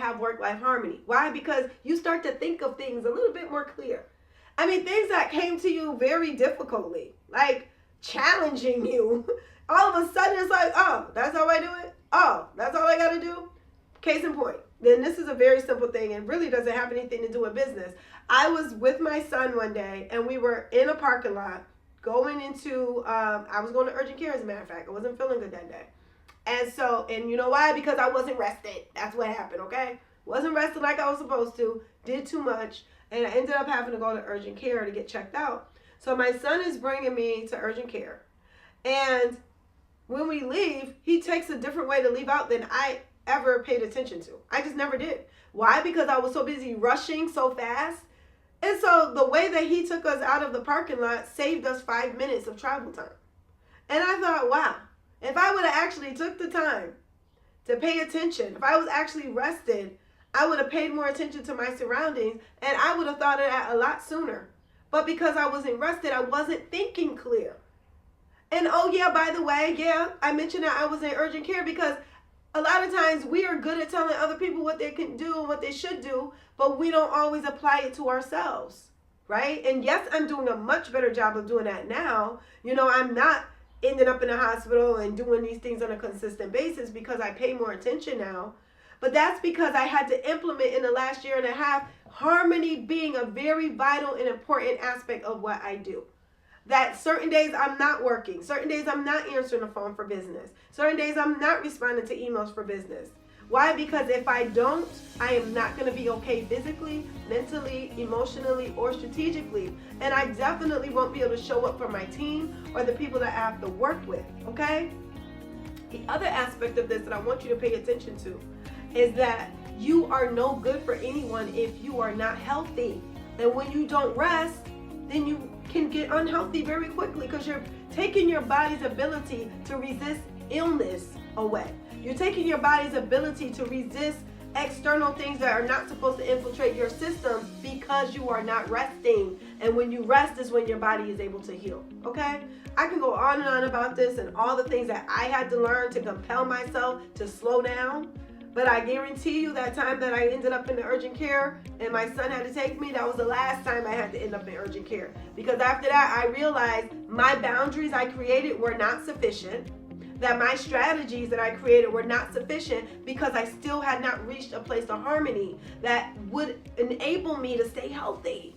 have work-life harmony. Why? Because you start to think of things a little bit more clear. I mean, things that came to you very difficultly, like challenging you. All of a sudden, it's like, oh, that's how I do it? Oh, that's all I got to do? Case in point. Then this is a very simple thing and really doesn't have anything to do with business. I was with my son one day, and we were in a parking lot going into, I was going to urgent care, as a matter of fact. I wasn't feeling good that day. And you know why? Because I wasn't rested. That's what happened, okay? Wasn't rested like I was supposed to, did too much, and I ended up having to go to urgent care to get checked out. So my son is bringing me to urgent care. And when we leave, he takes a different way to leave out than I ever paid attention to. I just never did. Why? Because I was so busy rushing so fast. And so the way that he took us out of the parking lot saved us 5 minutes of travel time. And I thought, wow, if I would have actually took the time to pay attention, if I was actually rested, I would have paid more attention to my surroundings, and I would have thought of that a lot sooner. But because I wasn't rested, I wasn't thinking clear. And oh yeah, by the way, yeah, I mentioned that I was in urgent care because a lot of times we are good at telling other people what they can do and what they should do, but we don't always apply it to ourselves, right? And yes, I'm doing a much better job of doing that now. You know, I'm not ending up in a hospital and doing these things on a consistent basis because I pay more attention now. But that's because I had to implement in the last year and a half harmony being a very vital and important aspect of what I do. That certain days I'm not working. Certain days I'm not answering the phone for business. Certain days I'm not responding to emails for business. Why? Because if I don't, I am not going to be okay physically, mentally, emotionally, or strategically. And I definitely won't be able to show up for my team or the people that I have to work with, okay? The other aspect of this that I want you to pay attention to is that you are no good for anyone if you are not healthy. And when you don't rest, then you can get unhealthy very quickly because you're taking your body's ability to resist illness away. You're taking your body's ability to resist external things that are not supposed to infiltrate your system because you are not resting. And when you rest is when your body is able to heal, okay? I can go on and on about this and all the things that I had to learn to compel myself to slow down. But I guarantee you that time that I ended up in the urgent care and my son had to take me, that was the last time I had to end up in urgent care. Because after that, I realized my boundaries I created were not sufficient, that my strategies that I created were not sufficient because I still had not reached a place of harmony that would enable me to stay healthy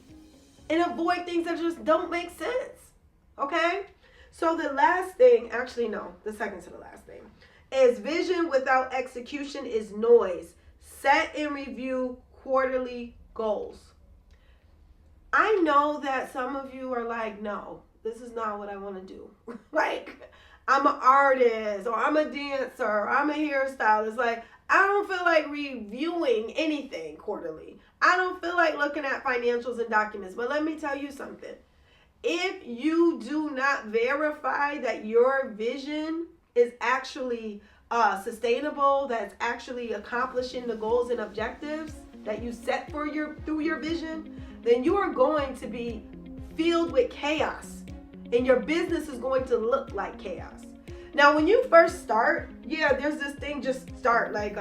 and avoid things that just don't make sense, okay? So the last thing, actually no, the second to the last thing, is vision without execution is noise. Set and review quarterly goals. I know that some of you are like, no, this is not what I want to do. Like, I'm an artist, or I'm a dancer, or I'm a hairstylist. Like, I don't feel like reviewing anything quarterly. I don't feel like looking at financials and documents. But let me tell you something. If you do not verify that your vision is actually sustainable, that's actually accomplishing the goals and objectives that you set for through your vision, then you are going to be filled with chaos, and your business is going to look like chaos. Now, when you first start, yeah, there's this thing, just start, like,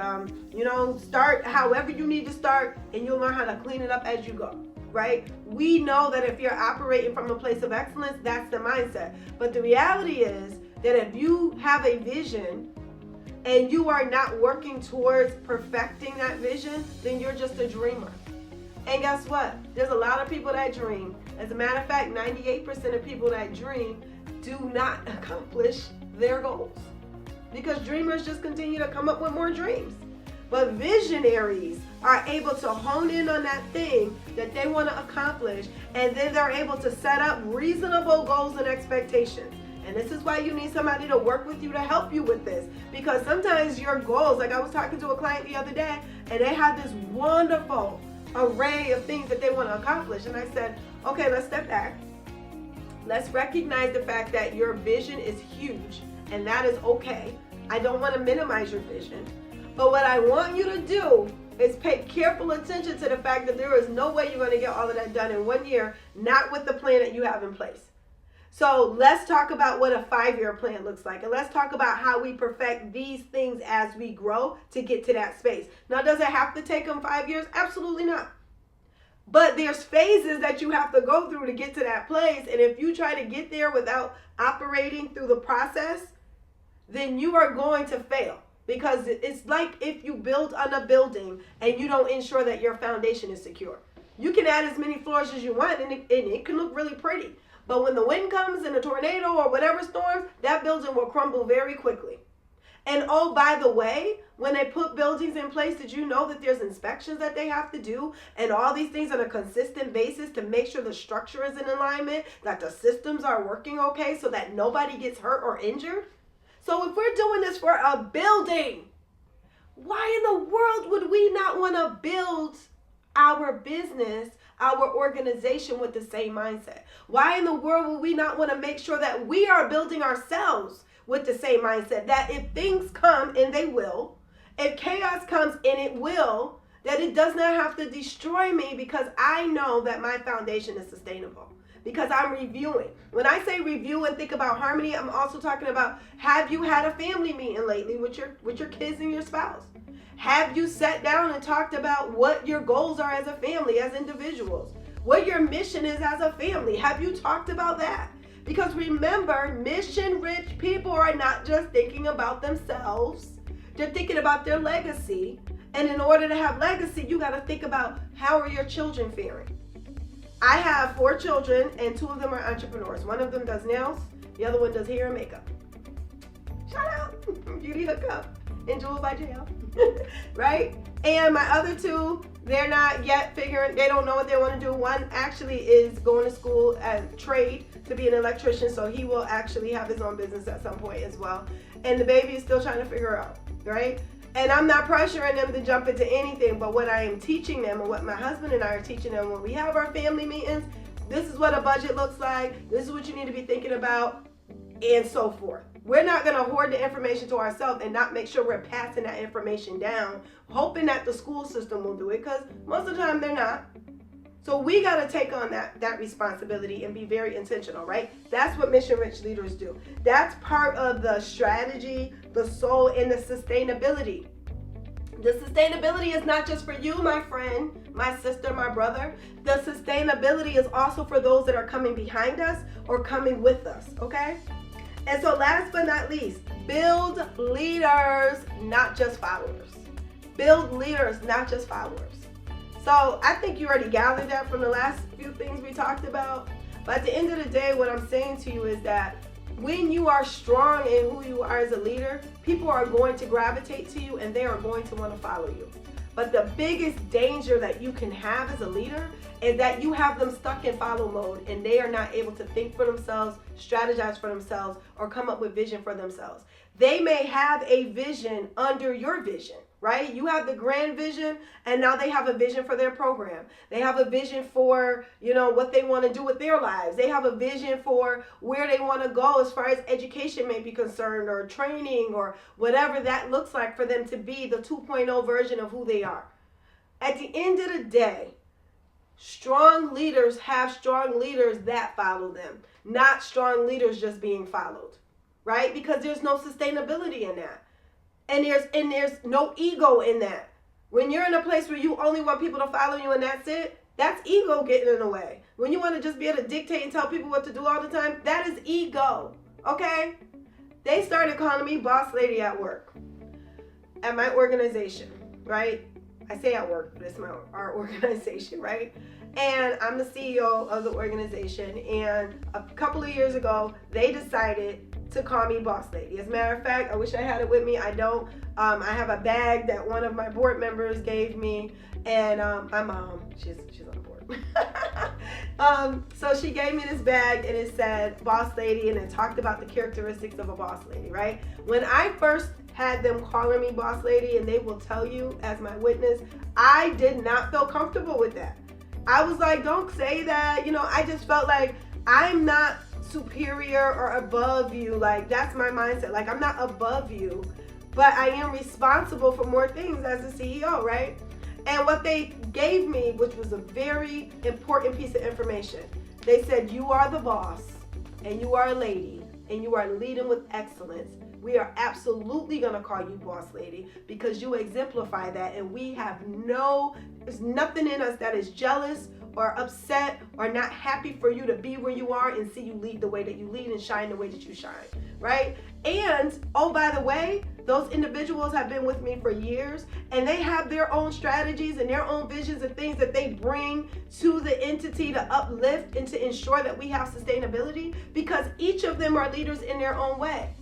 start however you need to start, and you'll learn how to clean it up as you go, right? We know that if you're operating from a place of excellence, that's the mindset. But the reality is that if you have a vision and you are not working towards perfecting that vision, then you're just a dreamer. And guess what? There's a lot of people that dream. As a matter of fact, 98% of people that dream do not accomplish their goals because dreamers just continue to come up with more dreams. But visionaries are able to hone in on that thing that they want to accomplish, and then they're able to set up reasonable goals and expectations. And this is why you need somebody to work with you to help you with this. Because sometimes your goals, like I was talking to a client the other day, and they had this wonderful array of things that they want to accomplish. And I said, okay, let's step back. Let's recognize the fact that your vision is huge, and that is okay. I don't want to minimize your vision. But what I want you to do is pay careful attention to the fact that there is no way you're going to get all of that done in 1 year, not with the plan that you have in place. So let's talk about what a 5-year plan looks like. And let's talk about how we perfect these things as we grow to get to that space. Now, does it have to take them 5 years? Absolutely not. But there's phases that you have to go through to get to that place. And if you try to get there without operating through the process, then you are going to fail. Because it's like if you build on a building and you don't ensure that your foundation is secure. You can add as many floors as you want and it can look really pretty. But when the wind comes and a tornado or whatever storms, that building will crumble very quickly. And oh, by the way, when they put buildings in place, did you know that there's inspections that they have to do and all these things on a consistent basis to make sure the structure is in alignment, that the systems are working okay so that nobody gets hurt or injured? So if we're doing this for a building, why in the world would we not want to build our business, our organization with the same mindset? Why in the world would we not want to make sure that we are building ourselves with the same mindset? That if things come, and they will, if chaos comes, and it will, that it does not have to destroy me because I know that my foundation is sustainable. Because I'm reviewing. When I say review and think about harmony, I'm also talking about, have you had a family meeting lately with your kids and your spouse? Have you sat down and talked about what your goals are as a family, as individuals? What your mission is as a family? Have you talked about that? Because remember, mission-rich people are not just thinking about themselves. They're thinking about their legacy. And in order to have legacy, you got to think about, how are your children faring? I have 4 children, and 2 of them are entrepreneurs. One of them does nails. The other one does hair and makeup. Shout out. Beauty Hookup and Jewels by JL. Right? And my other 2, they're not yet figuring, they don't know what they want to do. One actually is going to school at trade to be an electrician, so he will actually have his own business at some point as well. And the baby is still trying to figure out, right? And I'm not pressuring them to jump into anything, but what I am teaching them, and what my husband and I are teaching them when we have our family meetings, this is what a budget looks like, this is what you need to be thinking about, and so forth. We're not going to hoard the information to ourselves and not make sure we're passing that information down, hoping that the school system will do it, because most of the time they're not. So we got to take on that responsibility and be very intentional, right? That's what mission-rich leaders do. That's part of the strategy, the soul, and the sustainability. The sustainability is not just for you, my friend, my sister, my brother. The sustainability is also for those that are coming behind us or coming with us, okay? And so last but not least, build leaders, not just followers. Build leaders, not just followers. So I think you already gathered that from the last few things we talked about. But at the end of the day, what I'm saying to you is that when you are strong in who you are as a leader, people are going to gravitate to you and they are going to want to follow you. But the biggest danger that you can have as a leader is that you have them stuck in follow mode and they are not able to think for themselves, strategize for themselves, or come up with vision for themselves. They may have a vision under your vision, right? You have the grand vision, and now they have a vision for their program. They have a vision for, what they want to do with their lives. They have a vision for where they want to go as far as education may be concerned, or training, or whatever that looks like for them to be the 2.0 version of who they are. At the end of the day, strong leaders have strong leaders that follow them, not strong leaders just being followed, right? Because there's no sustainability in that. And there's no ego in that. When you're in a place where you only want people to follow you and that's it, that's ego getting in the way. When you want to just be able to dictate and tell people what to do all the time, that is ego, okay? They started calling me boss lady at work, at my organization, right? I say at work, but it's our organization, right? And I'm the CEO of the organization. And a couple of years ago, they decided to call me boss lady. As a matter of fact, I wish I had it with me. I don't. I have a bag that one of my board members gave me, and my mom, she's on the board. So she gave me this bag, and it said boss lady, and it talked about the characteristics of a boss lady, right? When I first had them calling me boss lady, and they will tell you as my witness, I did not feel comfortable with that. I was like, don't say that. I just felt like I'm not superior or above you. Like, that's my mindset. Like, I'm not above you, but I am responsible for more things as a CEO, right? And what they gave me, which was a very important piece of information, they said, you are the boss, and you are a lady and you are leading with excellence, we are absolutely going to call you boss lady because you exemplify that. And there's nothing in us that is jealous or upset or not happy for you to be where you are and see you lead the way that you lead and shine the way that you shine, right? And, oh, by the way, those individuals have been with me for years and they have their own strategies and their own visions and things that they bring to the entity to uplift and to ensure that we have sustainability, because each of them are leaders in their own way,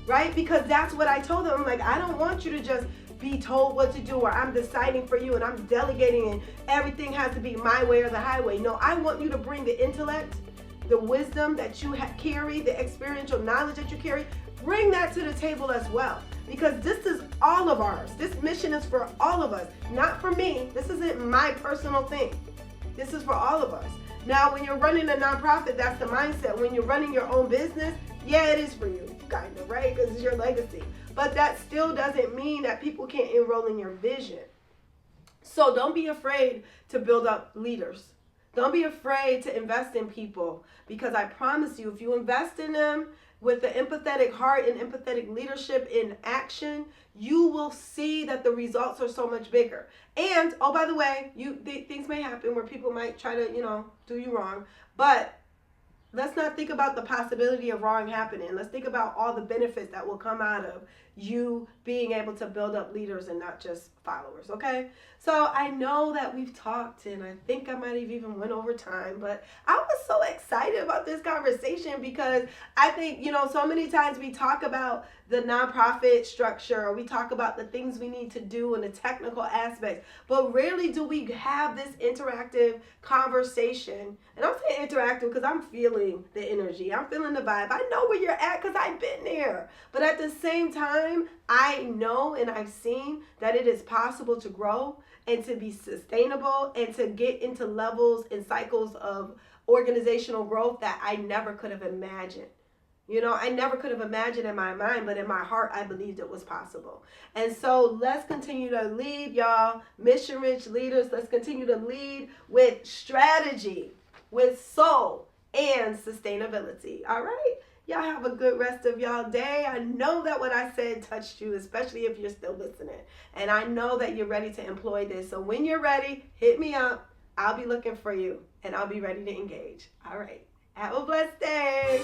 right? Because that's what I told them. I'm like, I don't want you to just be told what to do, or I'm deciding for you and I'm delegating and everything has to be my way or the highway. No, I want you to bring the intellect, the wisdom that you carry, the experiential knowledge that you carry, bring that to the table as well. Because this is all of ours. This mission is for all of us, not for me. This isn't my personal thing. This is for all of us. Now, when you're running a nonprofit, that's the mindset. When you're running your own business, yeah, it is for you, kind of, right? Because it's your legacy. But that still doesn't mean that people can't enroll in your vision. So don't be afraid to build up leaders. Don't be afraid to invest in people, because I promise you, if you invest in them with an empathetic heart and empathetic leadership in action, you will see that the results are so much bigger. And, oh, by the way, things may happen where people might try to, do you wrong, but let's not think about the possibility of wrong happening. Let's think about all the benefits that will come out of you being able to build up leaders and not just followers, okay? So I know that we've talked, and I think I might have even went over time, but I was so excited about this conversation because I think, so many times we talk about the nonprofit structure, or we talk about the things we need to do and the technical aspects, but rarely do we have this interactive conversation. And I'm saying interactive because I'm feeling the energy. I'm feeling the vibe. I know where you're at because I've been there. But at the same time, I know and I've seen that it is possible to grow and to be sustainable and to get into levels and cycles of organizational growth that I never could have imagined. I never could have imagined in my mind, but in my heart, I believed it was possible. And so let's continue to lead, y'all, mission-rich leaders. Let's continue to lead with strategy, with soul, and sustainability. All right? Y'all have a good rest of y'all day. I know that what I said touched you, especially if you're still listening. And I know that you're ready to employ this. So when you're ready, hit me up. I'll be looking for you, and I'll be ready to engage. All right. Have a blessed day.